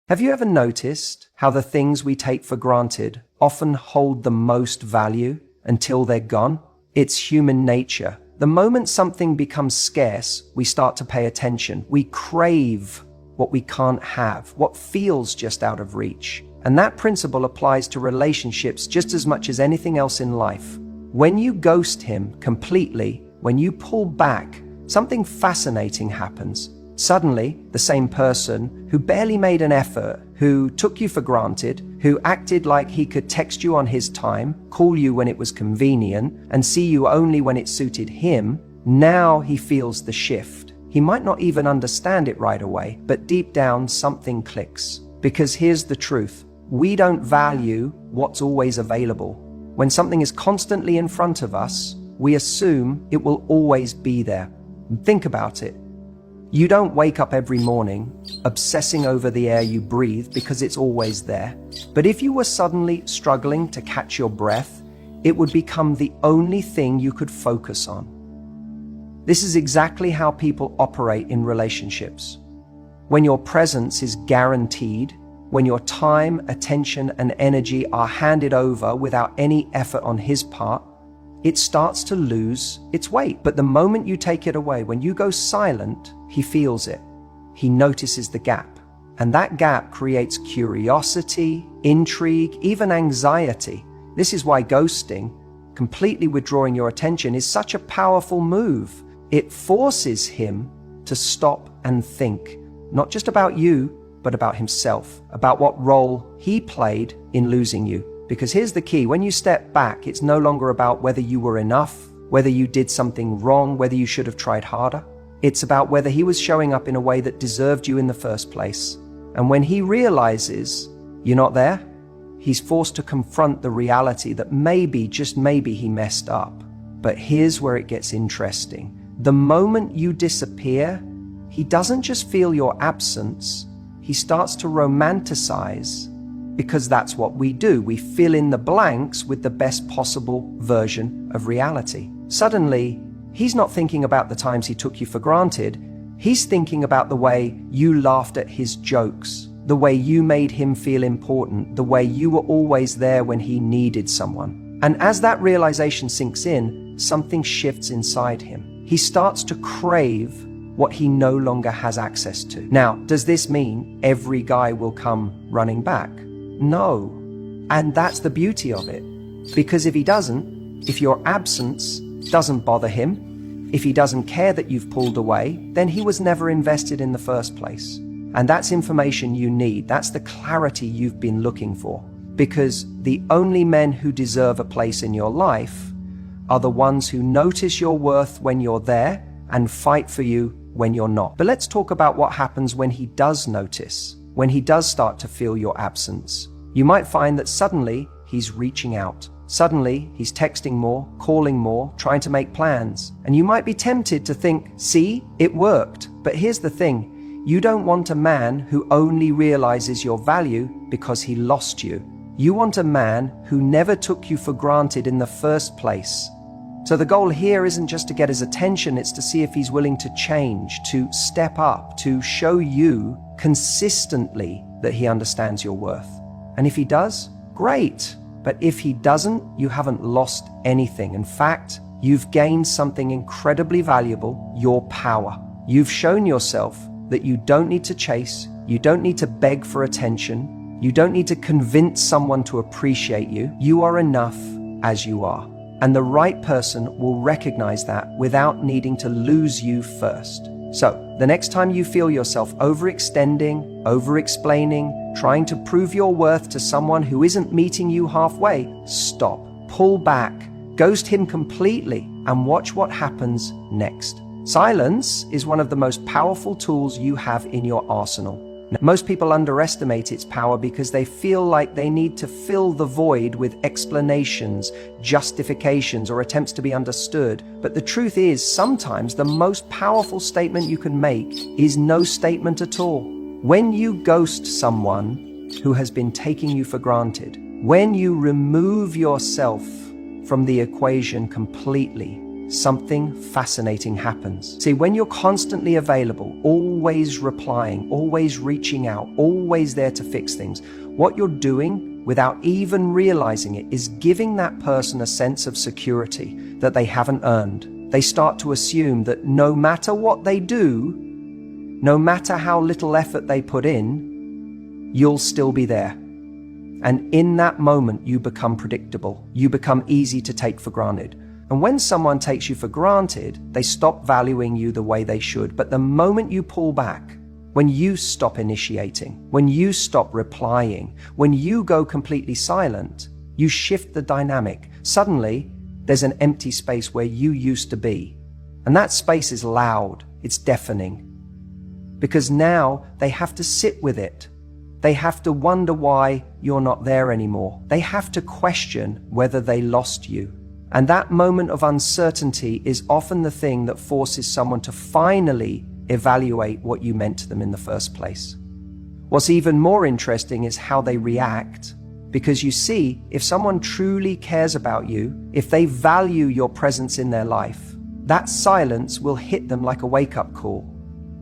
Have you ever noticed how the things we take for granted often hold the most value until they're gone? It's human nature. The moment something becomes scarce, we start to pay attention. We crave what we can't have, what feels just out of reach. And that principle applies to relationships just as much as anything else in life. When you ghost him completely, when you pull back, something fascinating happens. Suddenly, the same person who barely made an effort, who took you for granted, who acted like he could text you on his time, call you when it was convenient, and see you only when it suited him, now he feels the shift. He might not even understand it right away, but deep down something clicks. Because here's the truth. We don't value what's always available. When something is constantly in front of us, we assume it will always be there. Think about it. You don't wake up every morning obsessing over the air you breathe because it's always there. But if you were suddenly struggling to catch your breath, it would become the only thing you could focus on. This is exactly how people operate in relationships. When your presence is guaranteed, when your time, attention, and energy are handed over without any effort on his part, it starts to lose its weight. But the moment you take it away, when you go silent, he feels it. He notices the gap. And that gap creates curiosity, intrigue, even anxiety. This is why ghosting, completely withdrawing your attention, is such a powerful move. It forces him to stop and think, not just about you, but about himself, about what role he played in losing you. Because here's the key, when you step back, it's no longer about whether you were enough, whether you did something wrong, whether you should have tried harder. It's about whether he was showing up in a way that deserved you in the first place. And when he realizes you're not there, he's forced to confront the reality that maybe, just maybe, he messed up. But here's where it gets interesting. The moment you disappear, he doesn't just feel your absence, he starts to romanticize, because that's what we do. We fill in the blanks with the best possible version of reality. Suddenly, he's not thinking about the times he took you for granted. He's thinking about the way you laughed at his jokes, the way you made him feel important, the way you were always there when he needed someone. And as that realization sinks in, something shifts inside him. He starts to crave what he no longer has access to. Now, does this mean every guy will come running back? No. And that's the beauty of it. Because if he doesn't, if your absence doesn't bother him, if he doesn't care that you've pulled away, then he was never invested in the first place. And that's information you need. That's the clarity you've been looking for. Because the only men who deserve a place in your life are the ones who notice your worth when you're there and fight for you when you're not. But let's talk about what happens when he does notice, when he does start to feel your absence. You might find that suddenly he's reaching out. Suddenly he's texting more, calling more, trying to make plans. And you might be tempted to think, see, it worked. But here's the thing, you don't want a man who only realizes your value because he lost you. You want a man who never took you for granted in the first place. So the goal here isn't just to get his attention, it's to see if he's willing to change, to step up, to show you consistently that he understands your worth. And if he does, great. But if he doesn't, you haven't lost anything. In fact, you've gained something incredibly valuable, your power. You've shown yourself that you don't need to chase, you don't need to beg for attention, you don't need to convince someone to appreciate you. You are enough as you are. And the right person will recognize that without needing to lose you first. So, the next time you feel yourself overextending, over-explaining, trying to prove your worth to someone who isn't meeting you halfway, stop, pull back, ghost him completely, and watch what happens next. Silence is one of the most powerful tools you have in your arsenal. Most people underestimate its power because they feel like they need to fill the void with explanations, justifications, or attempts to be understood. But the truth is, sometimes the most powerful statement you can make is no statement at all. When you ghost someone who has been taking you for granted, when you remove yourself from the equation completely, something fascinating happens. See, when you're constantly available, always replying, always reaching out, always there to fix things, what you're doing without even realizing it is giving that person a sense of security that they haven't earned. They start to assume that no matter what they do, no matter how little effort they put in, you'll still be there. And in that moment, you become predictable. You become easy to take for granted. And when someone takes you for granted, they stop valuing you the way they should. But the moment you pull back, when you stop initiating, when you stop replying, when you go completely silent, you shift the dynamic. Suddenly, there's an empty space where you used to be. And that space is loud, it's deafening. Because now they have to sit with it. They have to wonder why you're not there anymore. They have to question whether they lost you. And that moment of uncertainty is often the thing that forces someone to finally evaluate what you meant to them in the first place. What's even more interesting is how they react. Because you see, if someone truly cares about you, if they value your presence in their life, that silence will hit them like a wake-up call.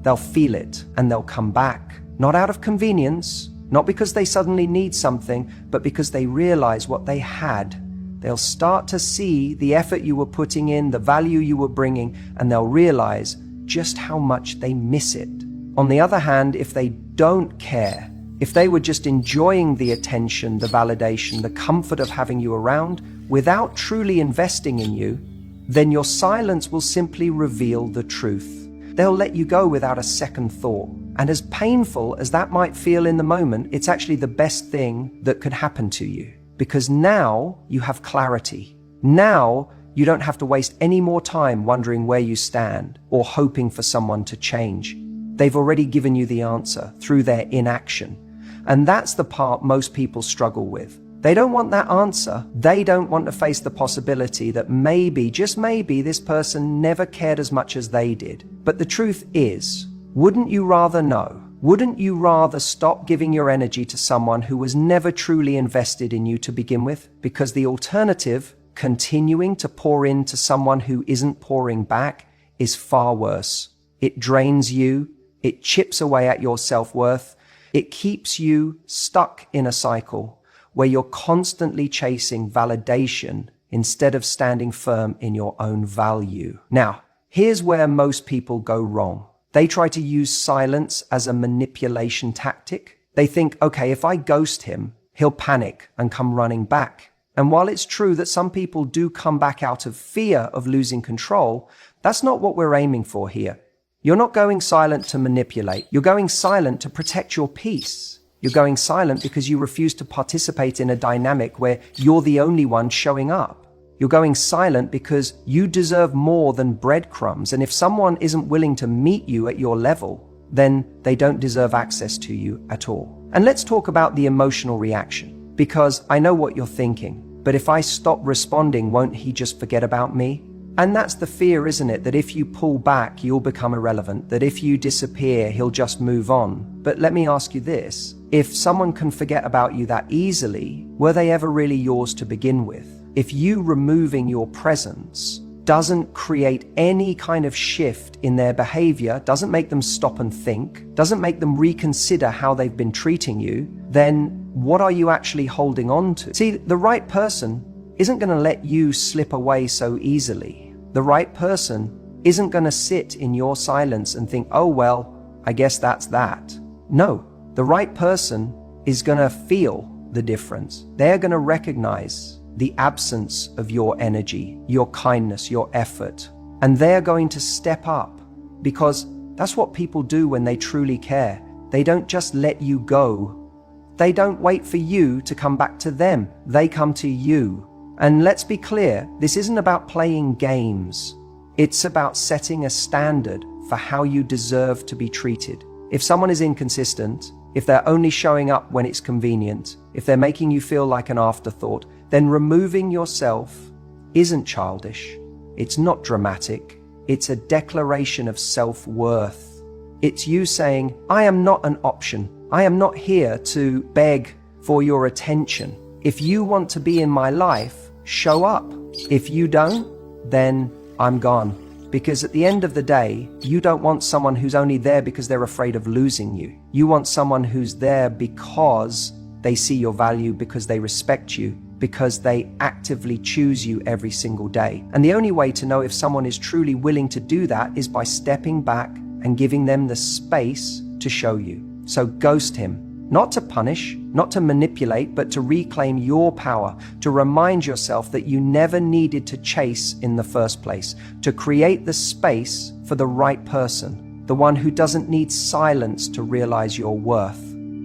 They'll feel it and they'll come back. Not out of convenience, not because they suddenly need something, but because they realize what they had. They'll start to see the effort you were putting in, the value you were bringing, and they'll realize just how much they miss it. On the other hand, if they don't care, if they were just enjoying the attention, the validation, the comfort of having you around, without truly investing in you, then your silence will simply reveal the truth. They'll let you go without a second thought. And as painful as that might feel in the moment, it's actually the best thing that could happen to you. Because now you have clarity. Now you don't have to waste any more time wondering where you stand or hoping for someone to change. They've already given you the answer through their inaction. And that's the part most people struggle with. They don't want that answer. They don't want to face the possibility that maybe, just maybe, this person never cared as much as they did. But the truth is, wouldn't you rather know? Wouldn't you rather stop giving your energy to someone who was never truly invested in you to begin with? Because the alternative, continuing to pour into someone who isn't pouring back, is far worse. It drains you. It chips away at your self-worth. It keeps you stuck in a cycle where you're constantly chasing validation instead of standing firm in your own value. Now, here's where most people go wrong. They try to use silence as a manipulation tactic. They think, okay, if I ghost him, he'll panic and come running back. And while it's true that some people do come back out of fear of losing control, that's not what we're aiming for here. You're not going silent to manipulate. You're going silent to protect your peace. You're going silent because you refuse to participate in a dynamic where you're the only one showing up. You're going silent because you deserve more than breadcrumbs. And if someone isn't willing to meet you at your level, then they don't deserve access to you at all. And let's talk about the emotional reaction, because I know what you're thinking. But if I stop responding, won't he just forget about me? And that's the fear, isn't it? That if you pull back, you'll become irrelevant. That if you disappear, he'll just move on. But let me ask you this. If someone can forget about you that easily, were they ever really yours to begin with? If you removing your presence doesn't create any kind of shift in their behavior, doesn't make them stop and think, doesn't make them reconsider how they've been treating you, then what are you actually holding on to? See, the right person isn't going to let you slip away so easily. The right person isn't going to sit in your silence and think, oh, well, I guess that's that. No, the right person is going to feel the difference. They're going to recognize the absence of your energy, your kindness, your effort. And they're going to step up, because that's what people do when they truly care. They don't just let you go. They don't wait for you to come back to them. They come to you. And let's be clear, this isn't about playing games. It's about setting a standard for how you deserve to be treated. If someone is inconsistent, if they're only showing up when it's convenient, if they're making you feel like an afterthought, then removing yourself isn't childish. It's not dramatic. It's a declaration of self-worth. It's you saying, I am not an option. I am not here to beg for your attention. If you want to be in my life, show up. If you don't, then I'm gone. Because at the end of the day, you don't want someone who's only there because they're afraid of losing you. You want someone who's there because they see your value, because they respect you, because they actively choose you every single day. And the only way to know if someone is truly willing to do that is by stepping back and giving them the space to show you. So ghost him. Not to punish, not to manipulate, but to reclaim your power, to remind yourself that you never needed to chase in the first place, to create the space for the right person, the one who doesn't need silence to realize your worth,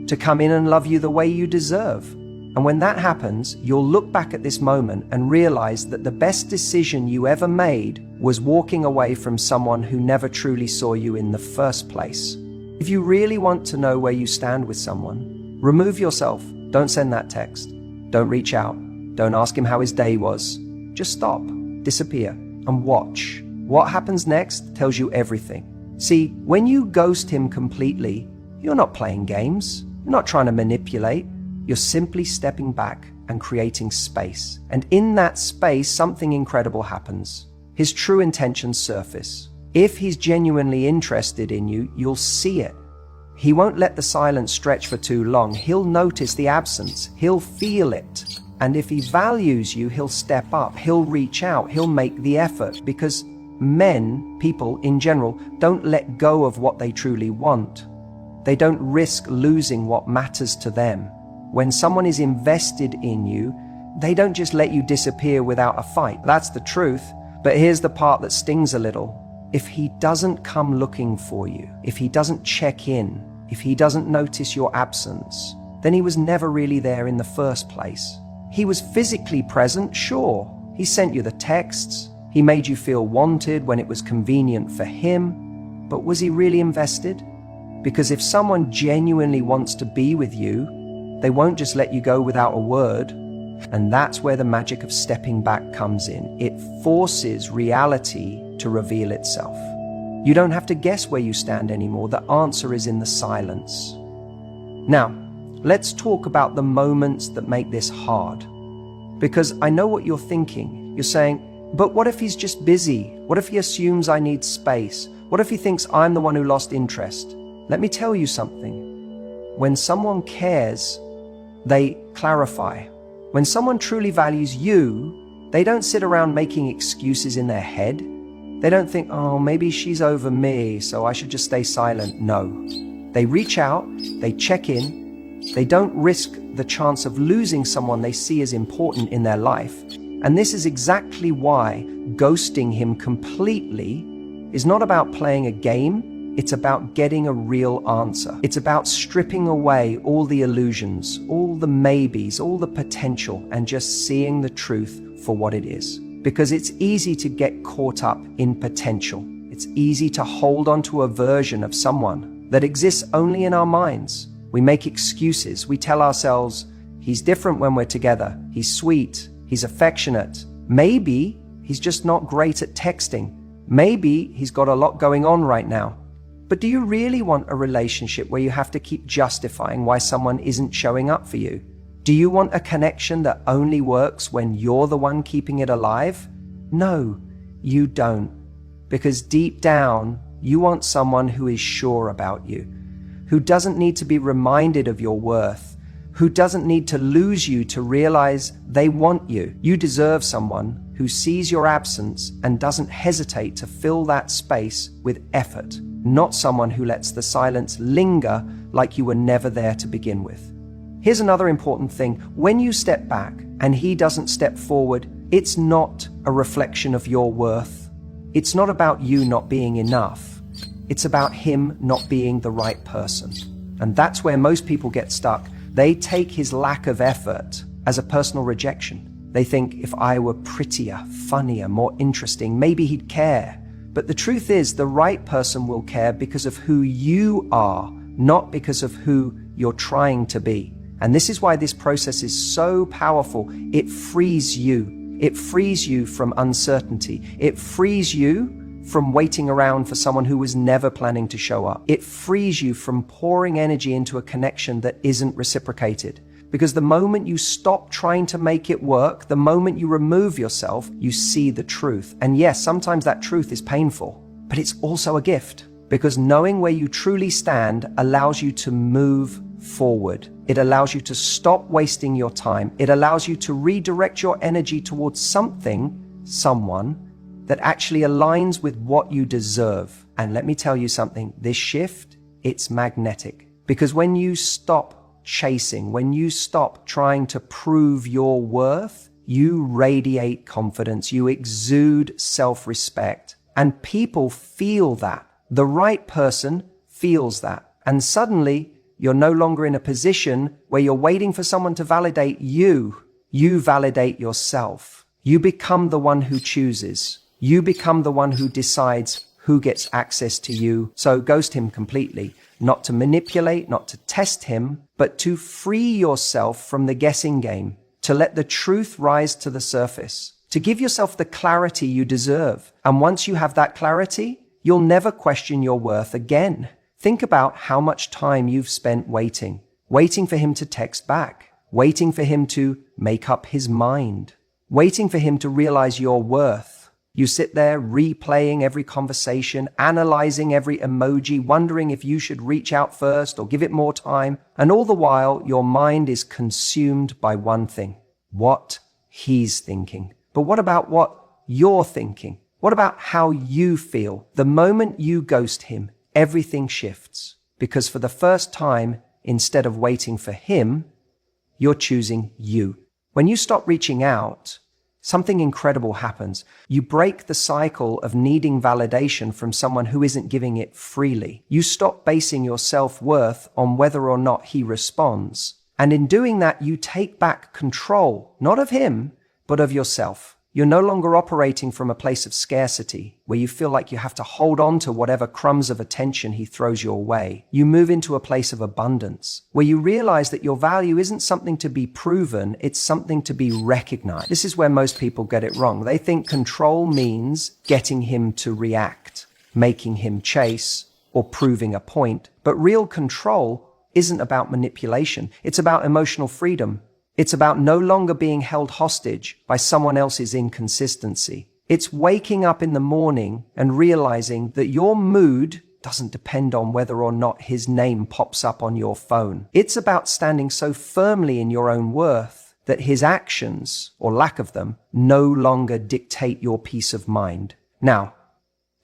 to come in and love you the way you deserve. And when that happens, you'll look back at this moment and realize that the best decision you ever made was walking away from someone who never truly saw you in the first place. If you really want to know where you stand with someone, remove yourself. Don't send that text. Don't reach out. Don't ask him how his day was. Just stop, disappear, and watch. What happens next tells you everything. See, when you ghost him completely, you're not playing games. You're not trying to manipulate. You're simply stepping back and creating space. And in that space, something incredible happens. His true intentions surface. If he's genuinely interested in you, you'll see it. He won't let the silence stretch for too long. He'll notice the absence. He'll feel it. And if he values you, he'll step up. He'll reach out. He'll make the effort. Because men, people in general, don't let go of what they truly want. They don't risk losing what matters to them. When someone is invested in you, they don't just let you disappear without a fight. That's the truth. But here's the part that stings a little. If he doesn't come looking for you, if he doesn't check in, if he doesn't notice your absence, then he was never really there in the first place. He was physically present, sure. He sent you the texts. He made you feel wanted when it was convenient for him. But was he really invested? Because if someone genuinely wants to be with you, they won't just let you go without a word. And that's where the magic of stepping back comes in. It forces reality to reveal itself. You don't have to guess where you stand anymore. The answer is in the silence. Now, let's talk about the moments that make this hard. Because I know what you're thinking. You're saying, but what if he's just busy? What if he assumes I need space? What if he thinks I'm the one who lost interest? Let me tell you something. When someone cares, they clarify. When someone truly values you, they don't sit around making excuses in their head. They don't think, oh, maybe she's over me, so I should just stay silent. No. They reach out, they check in, they don't risk the chance of losing someone they see as important in their life. And this is exactly why ghosting him completely is not about playing a game, it's about getting a real answer. It's about stripping away all the illusions, all the maybes, all the potential, and just seeing the truth for what it is. Because it's easy to get caught up in potential. It's easy to hold on to a version of someone that exists only in our minds. We make excuses. We tell ourselves, he's different when we're together. He's sweet. He's affectionate. Maybe he's just not great at texting. Maybe he's got a lot going on right now. But do you really want a relationship where you have to keep justifying why someone isn't showing up for you? Do you want a connection that only works when you're the one keeping it alive? No, you don't. Because deep down, you want someone who is sure about you, who doesn't need to be reminded of your worth, who doesn't need to lose you to realize they want you. You deserve someone who sees your absence and doesn't hesitate to fill that space with effort, not someone who lets the silence linger like you were never there to begin with. Here's another important thing. When you step back and he doesn't step forward, it's not a reflection of your worth. It's not about you not being enough. It's about him not being the right person. And that's where most people get stuck. They take his lack of effort as a personal rejection. They think, if I were prettier, funnier, more interesting, maybe he'd care. But the truth is, the right person will care because of who you are, not because of who you're trying to be. And this is why this process is so powerful. It frees you. It frees you from uncertainty. It frees you from waiting around for someone who was never planning to show up. It frees you from pouring energy into a connection that isn't reciprocated. Because the moment you stop trying to make it work, the moment you remove yourself, you see the truth. And yes, sometimes that truth is painful, but it's also a gift. Because knowing where you truly stand allows you to move forward. It allows you to stop wasting your time. It allows you to redirect your energy towards someone that actually aligns with what you deserve. And let me tell you something, this shift, it's magnetic. Because when you stop chasing, when you stop trying to prove your worth, you radiate confidence, you exude self-respect, and people feel that. The right person feels that. And suddenly, you're no longer in a position where you're waiting for someone to validate you. You validate yourself. You become the one who chooses. You become the one who decides who gets access to you. So ghost him completely. Not to manipulate, not to test him, but to free yourself from the guessing game. To let the truth rise to the surface. To give yourself the clarity you deserve. And once you have that clarity, you'll never question your worth again. Think about how much time you've spent waiting for him to text back, waiting for him to make up his mind, waiting for him to realize your worth. You sit there replaying every conversation, analyzing every emoji, wondering if you should reach out first or give it more time. And all the while, your mind is consumed by one thing, what he's thinking. But what about what you're thinking? What about how you feel? The moment you ghost him, everything shifts. Because for the first time, instead of waiting for him, you're choosing you. When you stop reaching out, something incredible happens. You break the cycle of needing validation from someone who isn't giving it freely. You stop basing your self-worth on whether or not he responds. And in doing that, you take back control, not of him, but of yourself. You're no longer operating from a place of scarcity, where you feel like you have to hold on to whatever crumbs of attention he throws your way. You move into a place of abundance, where you realize that your value isn't something to be proven, it's something to be recognized. This is where most people get it wrong. They think control means getting him to react, making him chase, or proving a point. But real control isn't about manipulation. It's about emotional freedom. It's about no longer being held hostage by someone else's inconsistency. It's waking up in the morning and realizing that your mood doesn't depend on whether or not his name pops up on your phone. It's about standing so firmly in your own worth that his actions, or lack of them, no longer dictate your peace of mind. Now,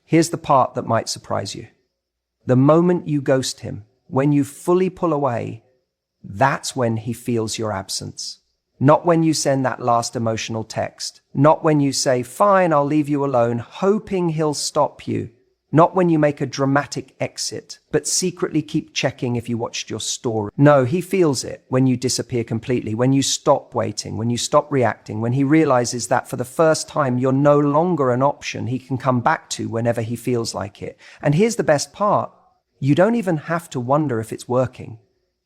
here's the part that might surprise you. The moment you ghost him, when you fully pull away, that's when he feels your absence. Not when you send that last emotional text. Not when you say, fine, I'll leave you alone, hoping he'll stop you. Not when you make a dramatic exit, but secretly keep checking if you watched your story. No, he feels it when you disappear completely, when you stop waiting, when you stop reacting, when he realizes that for the first time you're no longer an option he can come back to whenever he feels like it. And here's the best part. You don't even have to wonder if it's working.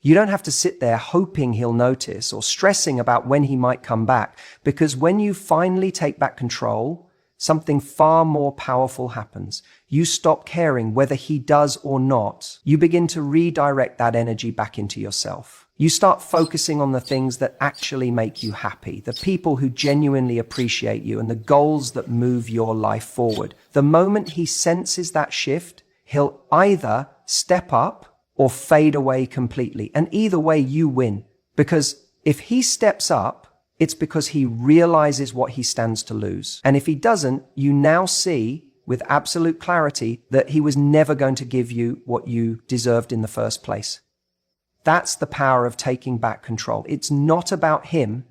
You don't have to sit there hoping he'll notice or stressing about when he might come back, because when you finally take back control, something far more powerful happens. You stop caring whether he does or not. You begin to redirect that energy back into yourself. You start focusing on the things that actually make you happy, the people who genuinely appreciate you, and the goals that move your life forward. The moment he senses that shift, he'll either step up or fade away completely. And either way, you win. Because if he steps up, it's because he realizes what he stands to lose. And if he doesn't, you now see with absolute clarity that he was never going to give you what you deserved in the first place. That's the power of taking back control. It's not about him.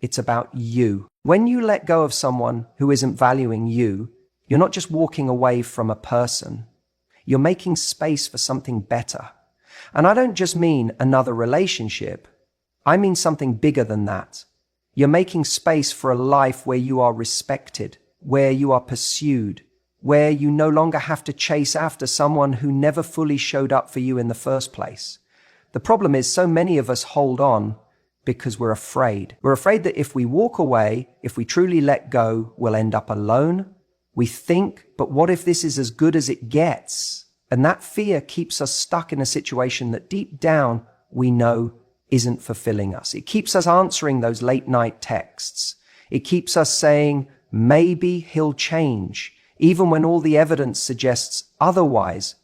It's about you. When you let go of someone who isn't valuing you, you're not just walking away from a person. You're making space for something better. And I don't just mean another relationship. I mean something bigger than that. You're making space for a life where you are respected, where you are pursued, where you no longer have to chase after someone who never fully showed up for you in the first place. The problem is so many of us hold on because we're afraid. We're afraid that if we walk away, if we truly let go, we'll end up alone, We think, but what if this is as good as it gets? And that fear keeps us stuck in a situation that deep down we know isn't fulfilling us. It keeps us answering those late night texts. It keeps us saying, maybe he'll change, even when all the evidence suggests otherwise.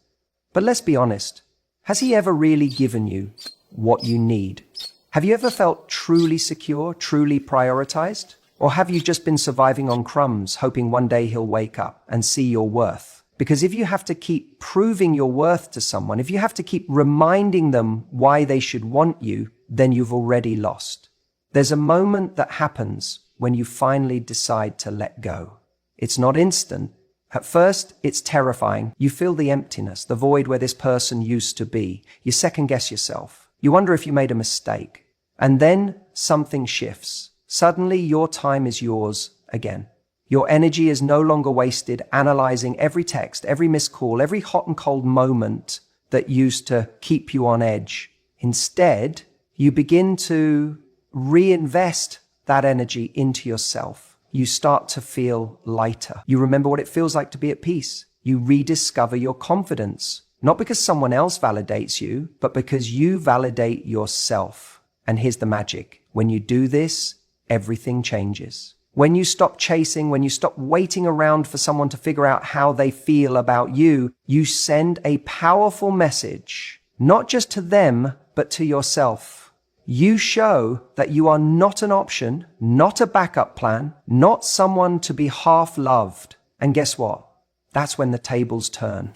But let's be honest, has he ever really given you what you need? Have you ever felt truly secure, truly prioritized? Or have you just been surviving on crumbs, hoping one day he'll wake up and see your worth? Because if you have to keep proving your worth to someone, if you have to keep reminding them why they should want you, then you've already lost. There's a moment that happens when you finally decide to let go. It's not instant. At first, it's terrifying. You feel the emptiness, the void where this person used to be. You second guess yourself. You wonder if you made a mistake. And then something shifts. Suddenly, your time is yours again. Your energy is no longer wasted analyzing every text, every missed call, every hot and cold moment that used to keep you on edge. Instead, you begin to reinvest that energy into yourself. You start to feel lighter. You remember what it feels like to be at peace. You rediscover your confidence, not because someone else validates you, but because you validate yourself. And here's the magic. When you do this, everything changes. When you stop chasing, when you stop waiting around for someone to figure out how they feel about you, you send a powerful message, not just to them, but to yourself. You show that you are not an option, not a backup plan, not someone to be half loved. And guess what? That's when the tables turn.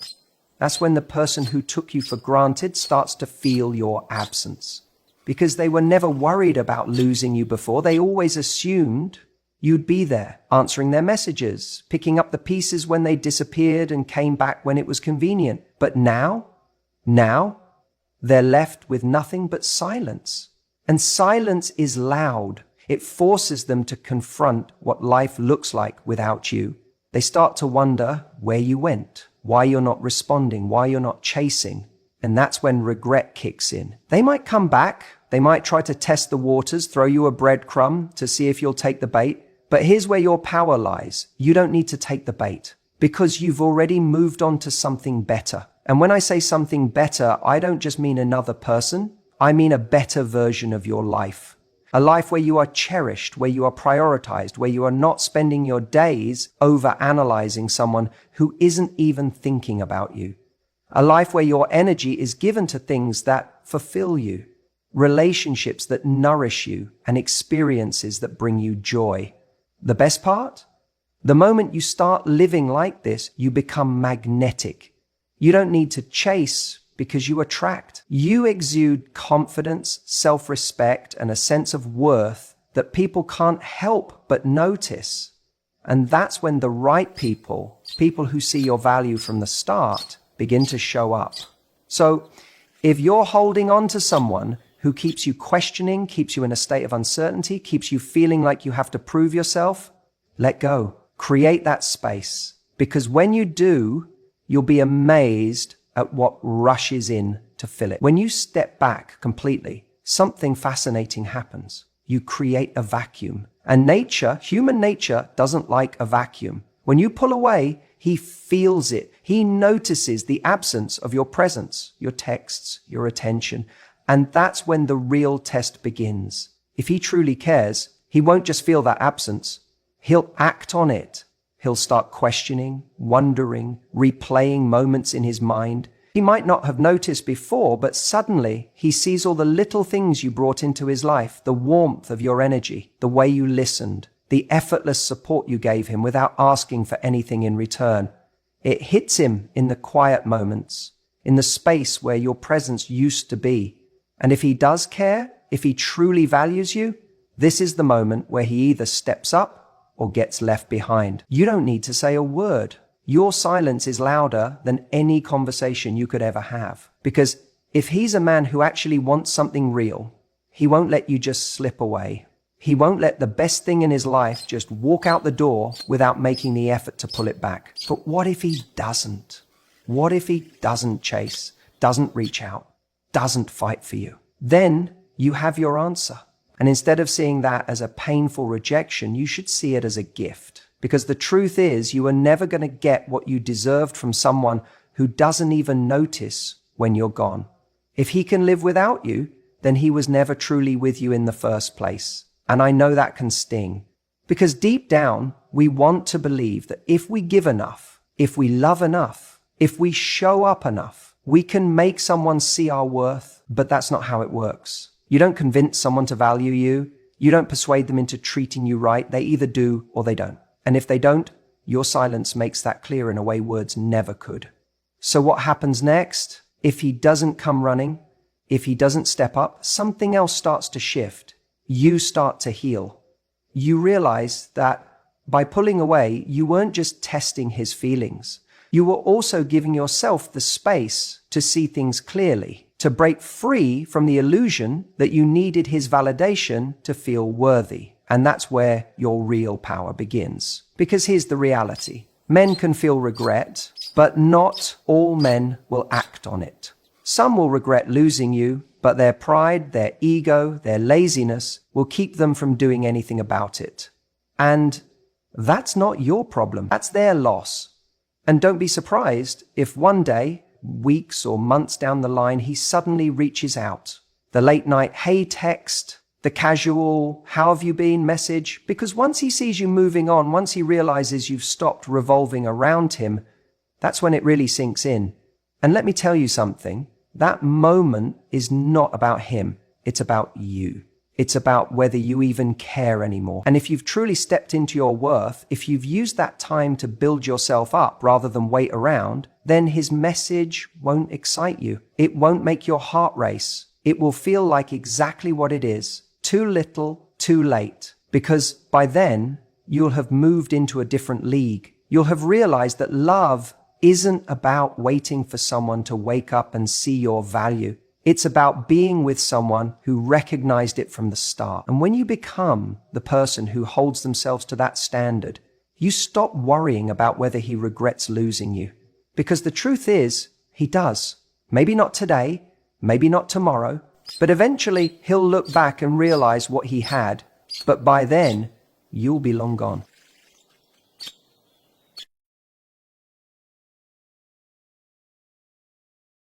That's when the person who took you for granted starts to feel your absence. Because they were never worried about losing you before. They always assumed you'd be there, answering their messages, picking up the pieces when they disappeared and came back when it was convenient. But now, they're left with nothing but silence. And silence is loud. It forces them to confront what life looks like without you. They start to wonder where you went, why you're not responding, why you're not chasing. And that's when regret kicks in. They might come back. They might try to test the waters, throw you a breadcrumb to see if you'll take the bait. But here's where your power lies. You don't need to take the bait because you've already moved on to something better. And when I say something better, I don't just mean another person. I mean a better version of your life. A life where you are cherished, where you are prioritized, where you are not spending your days over-analyzing someone who isn't even thinking about you. A life where your energy is given to things that fulfill you, relationships that nourish you, and experiences that bring you joy. The best part? The moment you start living like this, you become magnetic. You don't need to chase because you attract. You exude confidence, self-respect, and a sense of worth that people can't help but notice. And that's when the right people who see your value from the start, begin to show up. So if you're holding on to someone who keeps you questioning, keeps you in a state of uncertainty, keeps you feeling like you have to prove yourself, let go. Create that space. Because when you do, you'll be amazed at what rushes in to fill it. When you step back completely, something fascinating happens. You create a vacuum. And nature, human nature, doesn't like a vacuum. When you pull away, he feels it. He notices the absence of your presence, your texts, your attention. And that's when the real test begins. If he truly cares, he won't just feel that absence. He'll act on it. He'll start questioning, wondering, replaying moments in his mind. He might not have noticed before, but suddenly he sees all the little things you brought into his life, the warmth of your energy, the way you listened, the effortless support you gave him without asking for anything in return. It hits him in the quiet moments, in the space where your presence used to be. And if he does care, if he truly values you, this is the moment where he either steps up or gets left behind. You don't need to say a word. Your silence is louder than any conversation you could ever have. Because if he's a man who actually wants something real, he won't let you just slip away. He won't let the best thing in his life just walk out the door without making the effort to pull it back. But what if he doesn't? What if he doesn't chase, doesn't reach out, doesn't fight for you? Then you have your answer. And instead of seeing that as a painful rejection, you should see it as a gift. Because the truth is, you are never going to get what you deserved from someone who doesn't even notice when you're gone. If he can live without you, then he was never truly with you in the first place. And I know that can sting. Because deep down, we want to believe that if we give enough, if we love enough, if we show up enough, we can make someone see our worth. But that's not how it works. You don't convince someone to value you. You don't persuade them into treating you right. They either do or they don't. And if they don't, your silence makes that clear in a way words never could. So what happens next? If he doesn't come running, if he doesn't step up, something else starts to shift. You start to heal. You realize that by pulling away, you weren't just testing his feelings. You were also giving yourself the space to see things clearly, to break free from the illusion that you needed his validation to feel worthy. And that's where your real power begins. Because here's the reality. Men can feel regret, but not all men will act on it. Some will regret losing you, but their pride, their ego, their laziness will keep them from doing anything about it. And that's not your problem. That's their loss. And don't be surprised if one day, weeks or months down the line, he suddenly reaches out. The late night hey text, the casual how have you been message, because once he sees you moving on, once he realizes you've stopped revolving around him, that's when it really sinks in. And let me tell you something, that moment is not about him. It's about you. It's about whether you even care anymore. And if you've truly stepped into your worth, if you've used that time to build yourself up rather than wait around, then his message won't excite you. It won't make your heart race. It will feel like exactly what it is. Too little, too late. Because by then, you'll have moved into a different league. You'll have realized that love isn't about waiting for someone to wake up and see your value. It's about being with someone who recognized it from the start. And when you become the person who holds themselves to that standard, you stop worrying about whether he regrets losing you. Because the truth is, he does. Maybe not today, maybe not tomorrow, but eventually he'll look back and realize what he had. But by then, you'll be long gone.